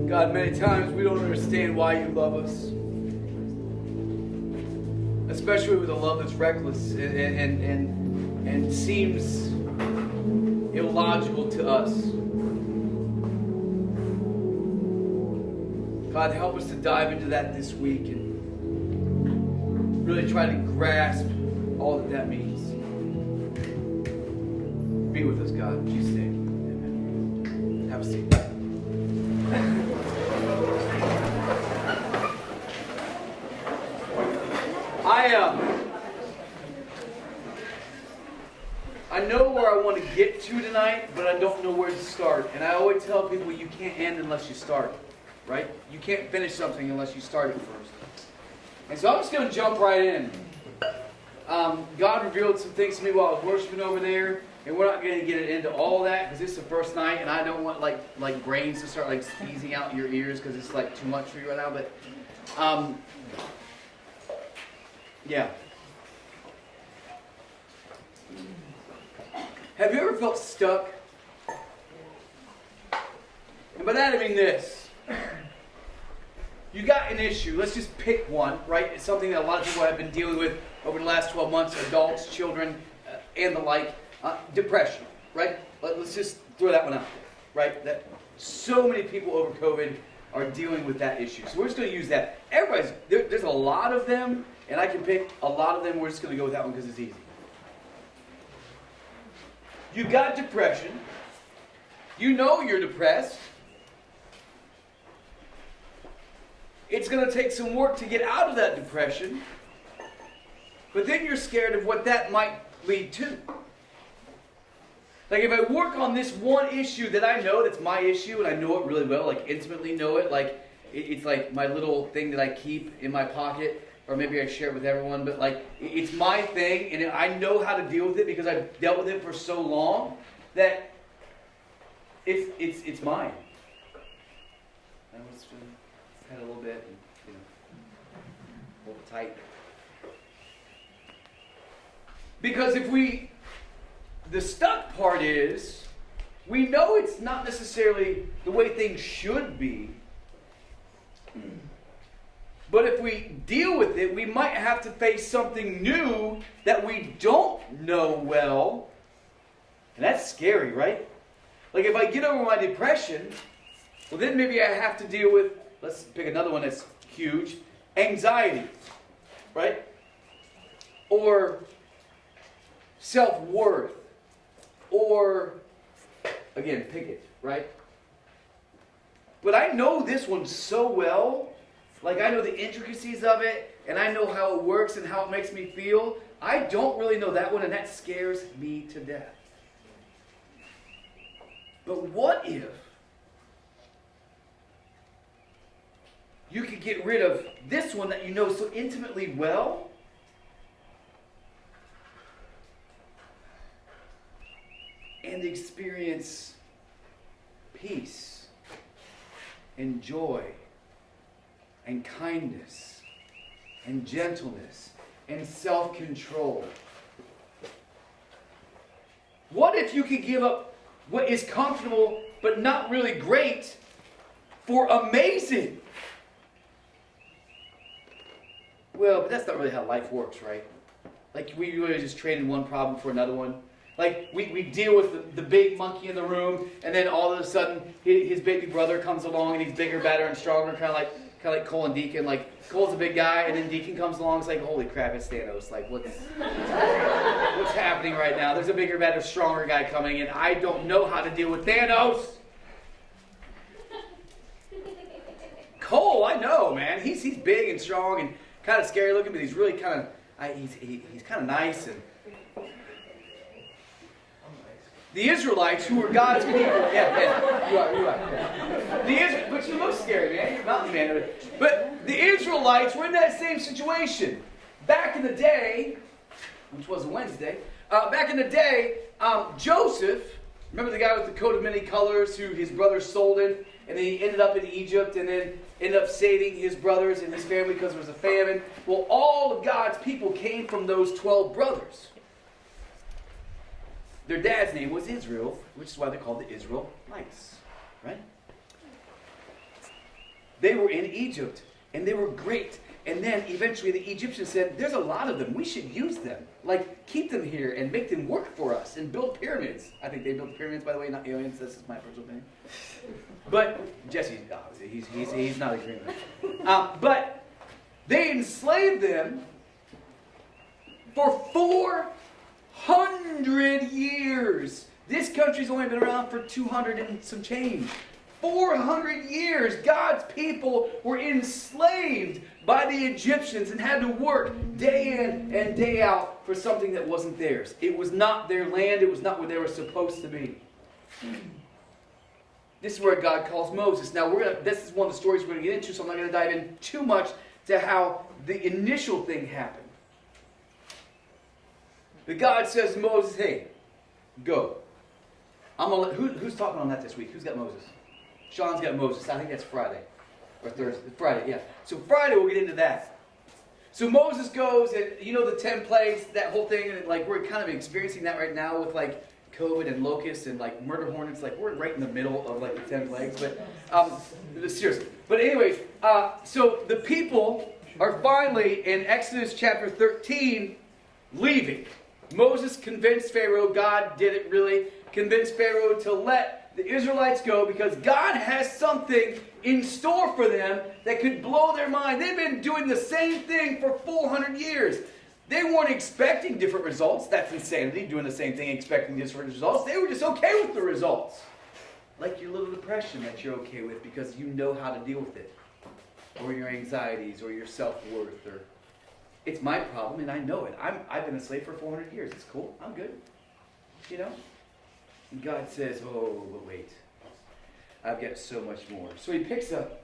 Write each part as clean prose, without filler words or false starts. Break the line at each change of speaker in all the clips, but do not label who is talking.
God, many times we don't understand why you love us. Especially with a love that's reckless and seems illogical to us. God, help us to dive into that this week and really try to grasp all that that means. Be with us, God. In Jesus' name. Amen. Have a seat. I know where I want to get to tonight, but I don't know where to start. And I always tell people you can't end unless you start, right? You can't finish something unless you start it first. And so I'm just going to jump right in. God revealed some things to me while I was worshiping over there, and we're not going to get into all that because this is the first night, and I don't want like brains to start like squeezing out your ears because it's like too much for you right now. But yeah. Have you ever felt stuck? And by that I mean this. You got an issue. Let's just pick one, right? It's something that a lot of people have been dealing with over the last 12 months, adults, children, and the like. Depression, right? Let's just throw that one out there, right? That so many people over COVID are dealing with that issue. So we're just going to use that. There's a lot of them, and I can pick a lot of them. We're just going to go with that one because it's easy. You've got depression. You know you're depressed. It's going to take some work to get out of that depression. But then you're scared of what that might lead to. Like if I work on this one issue that I know that's my issue and I know it really well, like intimately know it, like it's like my little thing that I keep in my pocket, or maybe I share it with everyone, but like it's my thing and I know how to deal with it because I've dealt with it for so long that it's mine. I was kind of a little bit, and, a little tight. Because the stuck part is, we know it's not necessarily the way things should be. But if we deal with it, we might have to face something new that we don't know well. And that's scary, right? Like if I get over my depression, well then maybe I have to deal with, let's pick another one that's huge, anxiety, right? Or self-worth. Or, again, pick it, right? But I know this one so well. Like I know the intricacies of it, and I know how it works and how it makes me feel. I don't really know that one, and that scares me to death. But what if you could get rid of this one that you know so intimately well, and experience peace and joy and kindness and gentleness and self-control? What if you could give up what is comfortable but not really great for amazing? Well, but that's not really how life works, right? Like we really just trade one problem for another one. Like, we deal with the big monkey in the room, and then all of a sudden, his baby brother comes along, and he's bigger, better, and stronger, kind of like Cole and Deacon. Like, Cole's a big guy, and then Deacon comes along, it's like, holy crap, it's Thanos. Like, what's happening right now? There's a bigger, better, stronger guy coming, and I don't know how to deal with Thanos. Cole, I know, man. He's big and strong and kind of scary looking, but he's really kind of, he's kind of nice and... The Israelites, who were God's people, yeah, you are. Yeah. But you look scary, man. You're a mountain man. But the Israelites were in that same situation. Back in the day, which was a Wednesday, back in the day, Joseph, remember the guy with the coat of many colors who his brothers sold him, and then he ended up in Egypt, and then ended up saving his brothers and his family because there was a famine. Well, all of God's people came from those 12 brothers. Their dad's name was Israel, which is why they're called the Israelites, right? they were in Egypt, and they were great. And then eventually the Egyptians said, there's a lot of them. We should use them. Like, keep them here and make them work for us and build pyramids. I think they built the pyramids, by the way, not aliens. This is my personal opinion. But Jesse, obviously, he's not agreeing with it. But they enslaved them for 400 years. This country's only been around for 200 and some change. 400 years, God's people were enslaved by the Egyptians and had to work day in and day out for something that wasn't theirs. It was not their land. It was not where they were supposed to be. This is where God calls Moses. Now, this is one of the stories we're going to get into, so I'm not going to dive in too much to how the initial thing happened. But God says to Moses, hey, go. I'm gonna who's talking on that this week? Who's got Moses? Sean's got Moses. I think that's Friday. Or Thursday. Friday, yeah. So Friday we'll get into that. So Moses goes, and you know the 10 plagues, that whole thing, and like we're kind of experiencing that right now with like COVID and locusts and like murder hornets. Like we're right in the middle of like the 10 plagues. But seriously. But anyways, so the people are finally in Exodus chapter 13 leaving. Moses convinced Pharaoh, God did it really, convinced Pharaoh to let the Israelites go because God has something in store for them that could blow their mind. They've been doing the same thing for 400 years. They weren't expecting different results. That's insanity, doing the same thing, expecting different results. They were just okay with the results. Like your little depression that you're okay with because you know how to deal with it. Or your anxieties, or your self-worth, or it's my problem and I know it. I've been a slave for 400 years. It's cool. I'm good. You know? And God says, oh, but wait. I've got so much more. So he picks up,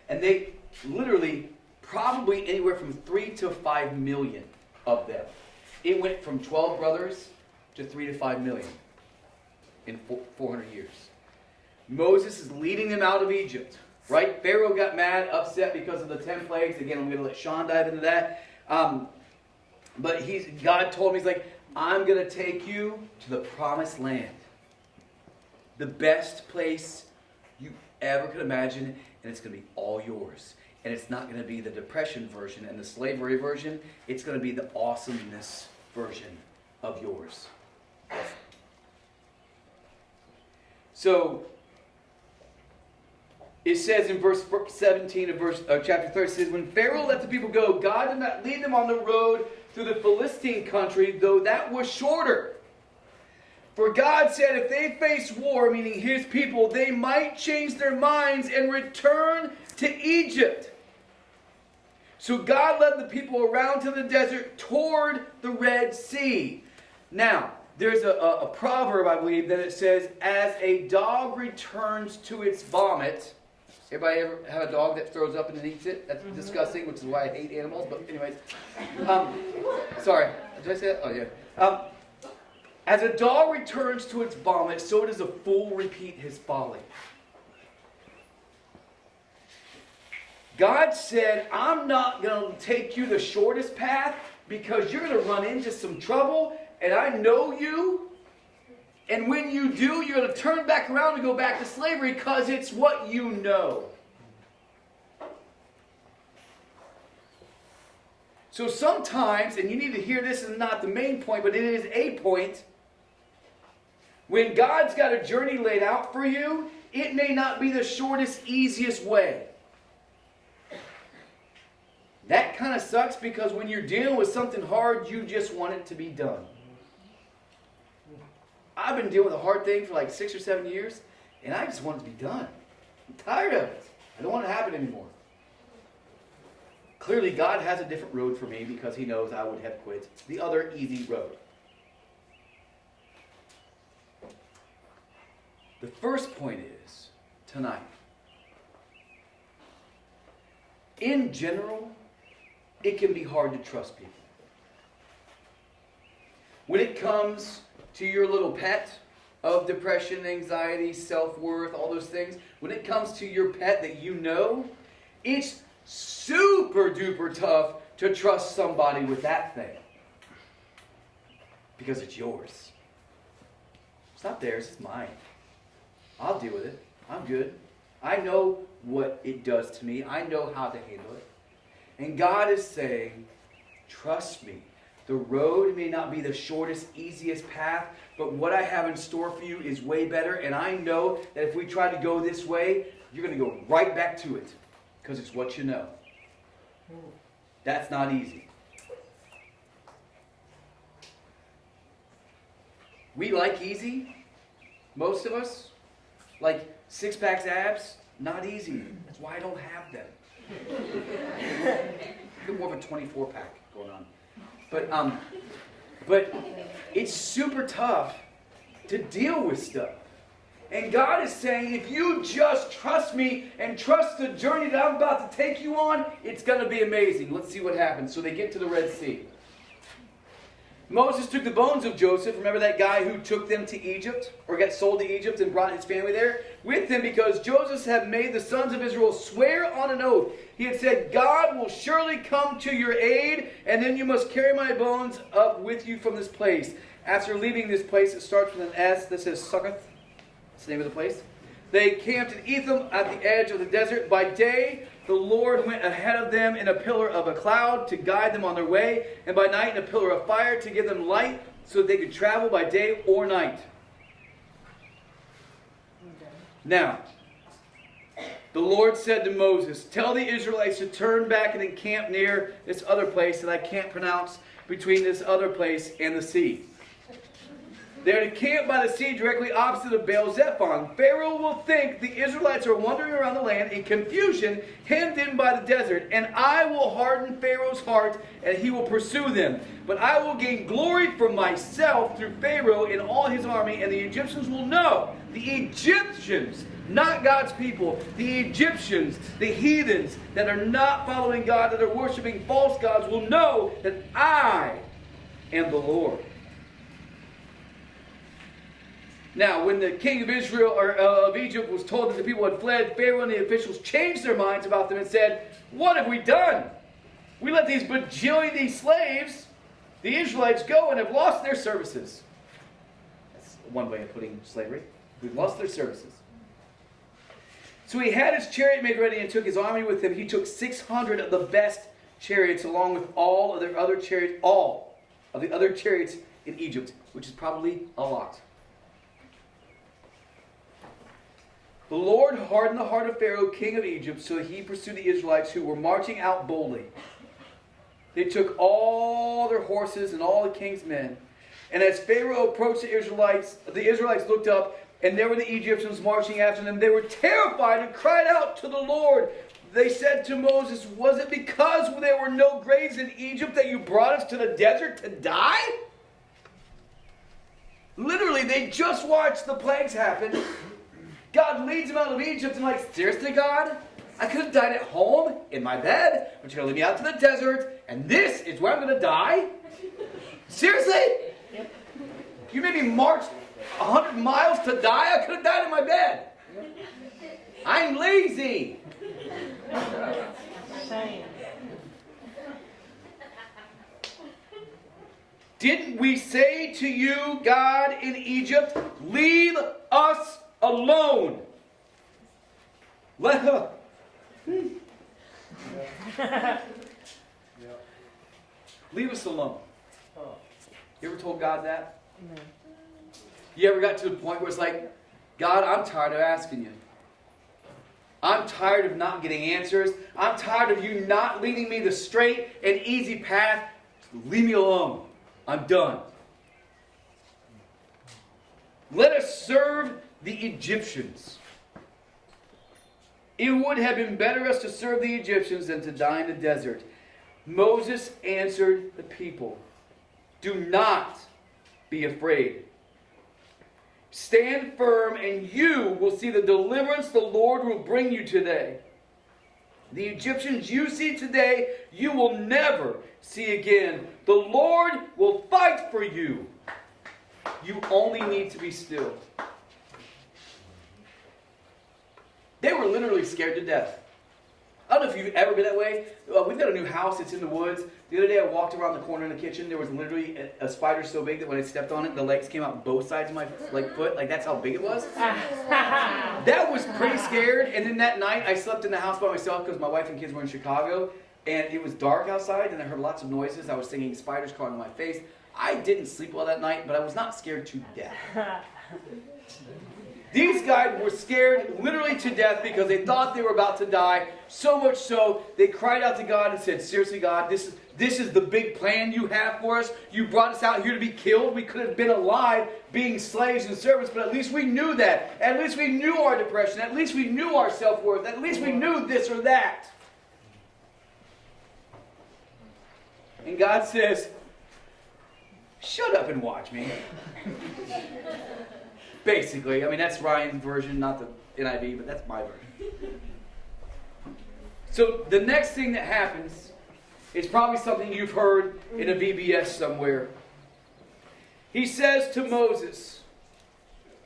and they literally, probably anywhere from 3 to 5 million of them. It went from 12 brothers to 3 to 5 million in 400 years. Moses is leading them out of Egypt. Right? Pharaoh got mad, upset because of the 10 plagues. Again, I'm going to let Sean dive into that. But God told him, he's like, I'm going to take you to the promised land. The best place you ever could imagine, and it's going to be all yours. And it's not going to be the depression version and the slavery version. It's going to be the awesomeness version of yours. So, it says in verse 17 of chapter 30, it says, when Pharaoh let the people go, God did not lead them on the road through the Philistine country, though that was shorter. For God said if they face war, meaning his people, they might change their minds and return to Egypt. So God led the people around to the desert toward the Red Sea. Now, there's a proverb, I believe, that it says, as a dog returns to its vomit. Everybody ever have a dog that throws up and then eats it? That's disgusting, which is why I hate animals. But anyways, sorry, did I say that? Oh yeah. As a dog returns to its vomit, so does a fool repeat his folly. God said, I'm not going to take you the shortest path because you're going to run into some trouble, and I know you. And when you do, you're going to turn back around and go back to slavery because it's what you know. So sometimes, and you need to hear this is not the main point, but it is a point. When God's got a journey laid out for you, it may not be the shortest, easiest way. That kind of sucks because when you're dealing with something hard, you just want it to be done. I've been dealing with a hard thing for like 6 or 7 years, and I just want it to be done. I'm tired of it. I don't want it to happen anymore. Clearly, God has a different road for me because he knows I would have quit the other easy road. The first point is, tonight, in general, it can be hard to trust people. When it comes to your little pet of depression, anxiety, self-worth, all those things, when it comes to your pet that you know, it's super duper tough to trust somebody with that thing. Because it's yours. It's not theirs, it's mine. I'll deal with it. I'm good. I know what it does to me. I know how to handle it. And God is saying, trust me. The road may not be the shortest, easiest path, but what I have in store for you is way better. And I know that if we try to go this way, you're going to go right back to it because it's what you know. That's not easy. We like easy. Most of us. Like six-packs, abs, not easy. That's why I don't have them. I got more of a 24-pack going on. But it's super tough to deal with stuff. And God is saying, if you just trust me and trust the journey that I'm about to take you on, it's going to be amazing. Let's see what happens. So they get to the Red Sea. Moses took the bones of Joseph, remember that guy who took them to Egypt, or got sold to Egypt and brought his family there, with him because Joseph had made the sons of Israel swear on an oath. He had said, God will surely come to your aid, and then you must carry my bones up with you from this place. After leaving this place, it starts with an S that says Succoth. That's the name of the place. They camped in Etham at the edge of the desert. By day, the Lord went ahead of them in a pillar of a cloud to guide them on their way, and by night in a pillar of fire to give them light so that they could travel by day or night. Now, the Lord said to Moses, tell the Israelites to turn back and encamp near this other place that I can't pronounce, between this other place and the sea. They are to camp by the sea directly opposite of Baal-zephon. Pharaoh will think the Israelites are wandering around the land in confusion, hemmed in by the desert. And I will harden Pharaoh's heart, and he will pursue them. But I will gain glory for myself through Pharaoh and all his army, and the Egyptians will know. The Egyptians, not God's people. The Egyptians, the heathens that are not following God, that are worshiping false gods, will know that I am the Lord. Now, when the king of Israel or of Egypt was told that the people had fled, Pharaoh and the officials changed their minds about them and said, what have we done? We let these these slaves, the Israelites, go and have lost their services. That's one way of putting slavery. We've lost their services. So he had his chariot made ready and took his army with him. He took 600 of the best chariots along with all of the other chariots in Egypt, which is probably a lot. The Lord hardened the heart of Pharaoh, king of Egypt, so he pursued the Israelites who were marching out boldly. They took all their horses and all the king's men. And as Pharaoh approached the Israelites looked up, and there were the Egyptians marching after them. They were terrified and cried out to the Lord. They said to Moses, was it because there were no graves in Egypt that you brought us to the desert to die? Literally, they just watched the plagues happen. God leads them out of Egypt and seriously, God? I could have died at home, in my bed, but you're going to lead me out to the desert, and this is where I'm going to die? Seriously? Yep. You made me march 100 miles to die? I could have died in my bed. I'm lazy. Didn't we say to you, God in Egypt, leave us alone? Let us. Leave us alone. You ever told God that? No. You ever got to the point where it's like, God, I'm tired of asking you. I'm tired of not getting answers. I'm tired of you not leading me the straight and easy path. Leave me alone. I'm done. Let us serve the Egyptians. It would have been better us to serve the Egyptians than to die in the desert. Moses answered the people, do not be afraid. Stand firm, and you will see the deliverance the Lord will bring you today. The Egyptians you see today, you will never see again. The Lord will fight for you. You only need to be still. They were literally scared to death. I don't know if you've ever been that way. We've got a new house. It's in the woods. The other day I walked around the corner in the kitchen. There was literally a spider so big that when I stepped on it, the legs came out both sides of my foot. Like, that's how big it was. That was pretty scared. And then that night I slept in the house by myself because my wife and kids were in Chicago. And it was dark outside and I heard lots of noises. I was thinking spiders crawling on my face. I didn't sleep well that night, but I was not scared to death. These guys were scared literally to death because they thought they were about to die. So much so, they cried out to God and said, seriously, God, this is the big plan you have for us. You brought us out here to be killed. We could have been alive being slaves and servants, but at least we knew that. At least we knew our depression. At least we knew our self-worth. At least we knew this or that. And God says, shut up and watch me. Basically, I mean, that's Ryan's version, not the NIV, but that's my version. So the next thing that happens is probably something you've heard in a VBS somewhere. He says to Moses,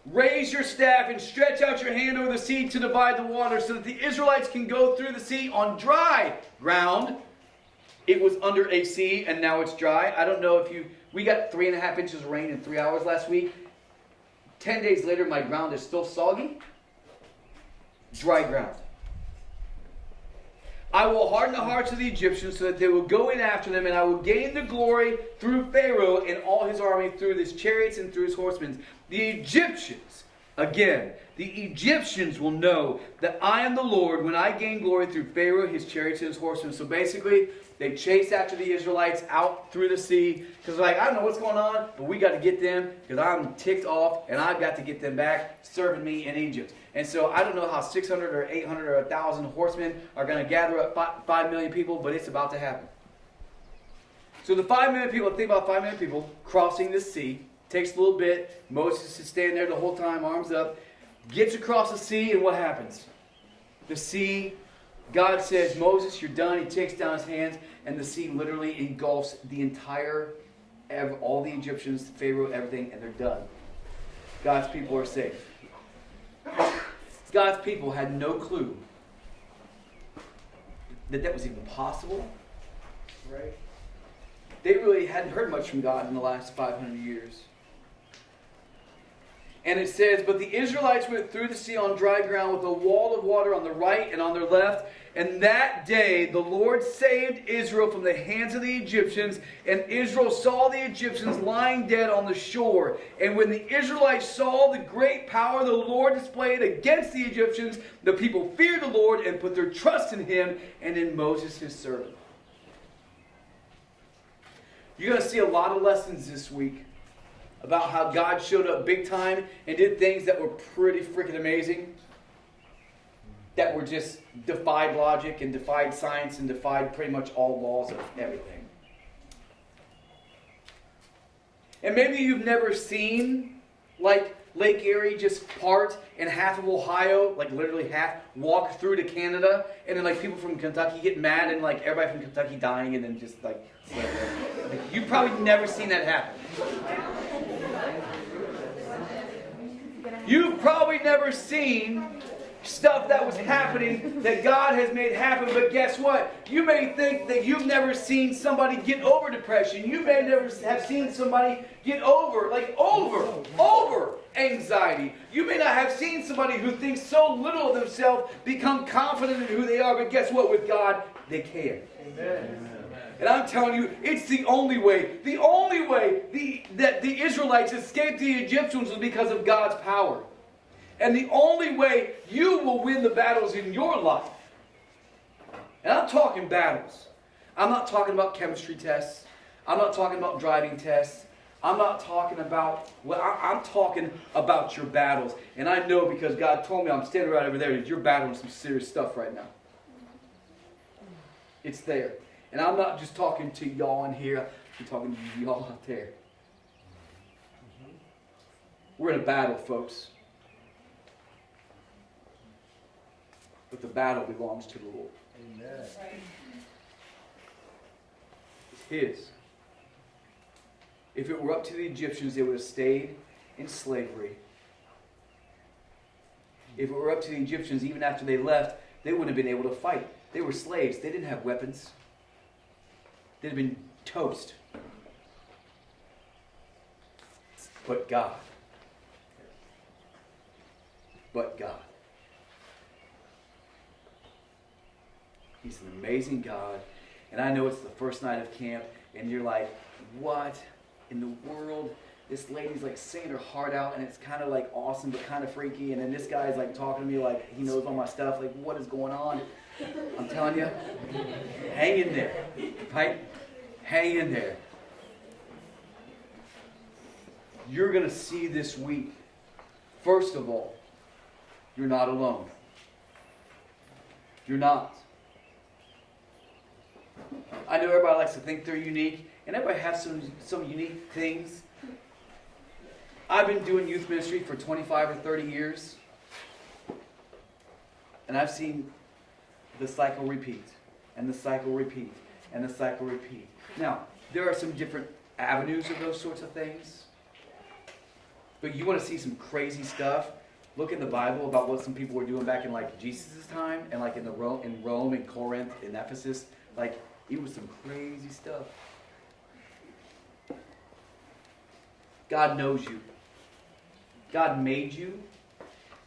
raise your staff and stretch out your hand over the sea to divide the water so that the Israelites can go through the sea on dry ground. It was under a sea and now it's dry. I don't know if we got 3.5 inches of rain in 3 hours last week. 10 days later, my ground is still soggy. Dry ground. I will harden the hearts of the Egyptians so that they will go in after them, and I will gain the glory through Pharaoh and all his army, through his chariots and through his horsemen. The Egyptians, again, the Egyptians will know that I am the Lord when I gain glory through Pharaoh, his chariots, and his horsemen. So basically, they chase after the Israelites out through the sea because they're like, I don't know what's going on, but we got to get them because I'm ticked off and I've got to get them back serving me in Egypt. And so I don't know how 600 or 800 or 1,000 horsemen are going to gather up 5 million people, but it's about to happen. So the 5 million people, think about 5 million people crossing the sea. Takes a little bit. Moses is standing there the whole time, arms up. Gets across the sea, and what happens? The sea, God says, Moses, you're done. He takes down his hands, and the sea literally engulfs the entire, all the Egyptians, Pharaoh, everything, and they're done. God's people are safe. God's people had no clue that was even possible. Right? They really hadn't heard much from God in the last 500 years. And it says, but the Israelites went through the sea on dry ground with a wall of water on the right and on their left. And that day the Lord saved Israel from the hands of the Egyptians. And Israel saw the Egyptians lying dead on the shore. And when the Israelites saw the great power the Lord displayed against the Egyptians, the people feared the Lord and put their trust in him and in Moses his servant. You're going to see a lot of lessons this week about how God showed up big time and did things that were pretty freaking amazing. That were just defied logic and defied science and defied pretty much all laws of everything. And maybe you've never seen like Lake Erie just part and half of Ohio, like literally half, walk through to Canada, and then like people from Kentucky get mad and like everybody from Kentucky dying and then just like you've probably never seen that happen. You've probably never seen stuff that was happening that God has made happen, but guess what? You may think that you've never seen somebody get over depression. You may never have seen somebody get over anxiety. You may not have seen somebody who thinks so little of themselves become confident in who they are, but guess what? With God, they can. Amen. And I'm telling you, it's the only way. The only way that the Israelites escaped the Egyptians was because of God's power. And the only way you will win the battles in your life. And I'm talking battles. I'm not talking about chemistry tests. I'm not talking about driving tests. I'm not talking about, I'm talking about your battles. And I know because God told me, I'm standing right over there, that you're battling some serious stuff right now. It's there. And I'm not just talking to y'all in here. I'm talking to y'all out there. We're in a battle, folks. But the battle belongs to the Lord. Amen. It's His. If it were up to the Egyptians, they would have stayed in slavery. If it were up to the Egyptians, even after they left, they wouldn't have been able to fight. They were slaves. They didn't have weapons. They'd have been toast. But God. But God. He's an amazing God. And I know it's the first night of camp, and you're like, what in the world? This lady's like saying her heart out, and it's kind of like awesome, but kind of freaky. And then this guy's like talking to me like he knows all my stuff. Like, what is going on? I'm telling you, hang in there, right? Hang in there. You're going to see this week, first of all, you're not alone. You're not. I know everybody likes to think they're unique, and everybody has some unique things. I've been doing youth ministry for 25 or 30 years, and I've seen the cycle repeat, and the cycle repeat, and the cycle repeat. Now, there are some different avenues of those sorts of things, but you want to see some crazy stuff, look in the Bible about what some people were doing back in like Jesus' time, and like in Rome, in Corinth, in Ephesus. Like, it was some crazy stuff. God knows you. God made you.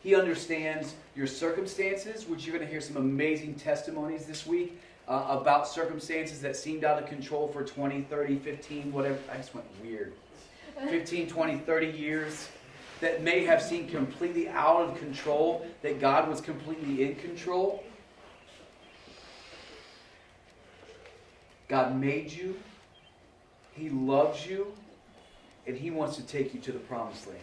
He understands your circumstances, which you're going to hear some amazing testimonies this week about circumstances that seemed out of control for 20, 30, 15, whatever. I just went weird. 15, 20, 30 years that may have seemed completely out of control, that God was completely in control. God made you. He loves you. And He wants to take you to the promised land.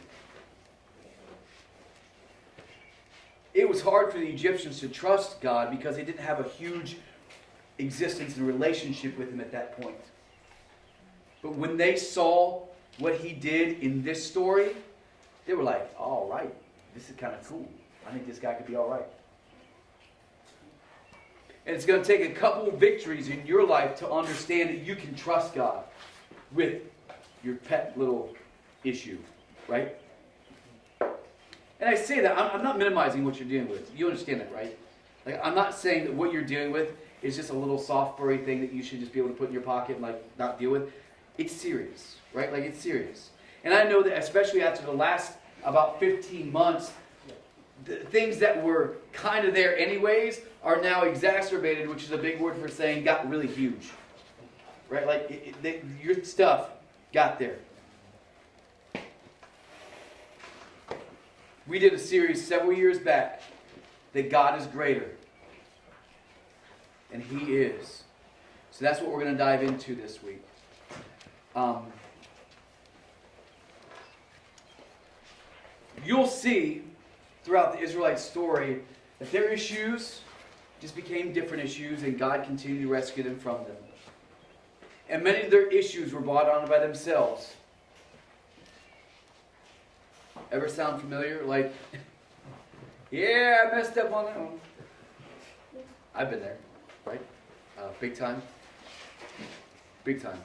It was hard for the Egyptians to trust God because they didn't have a huge existence and relationship with Him at that point. But when they saw what He did in this story, they were like, all right, this is kind of cool. I think this guy could be all right. And it's going to take a couple of victories in your life to understand that you can trust God with your pet little issue, right? And I say that, I'm not minimizing what you're dealing with. You understand that, right? Like, I'm not saying that what you're dealing with is just a little soft, furry thing that you should just be able to put in your pocket and like not deal with. It's serious, right? Like, it's serious. And I know that especially after the last about 15 months, the things that were kind of there anyways are now exacerbated, which is a big word for saying got really huge. Right? Like, your stuff got there. We did a series several years back that God is greater. And He is. So that's what we're going to dive into this week. You'll see throughout the Israelite story that their issues just became different issues, and God continued to rescue them from them. And many of their issues were brought on by themselves. Ever sound familiar? Like, yeah, I messed up on that one. I've been there, right? Big time. Big time.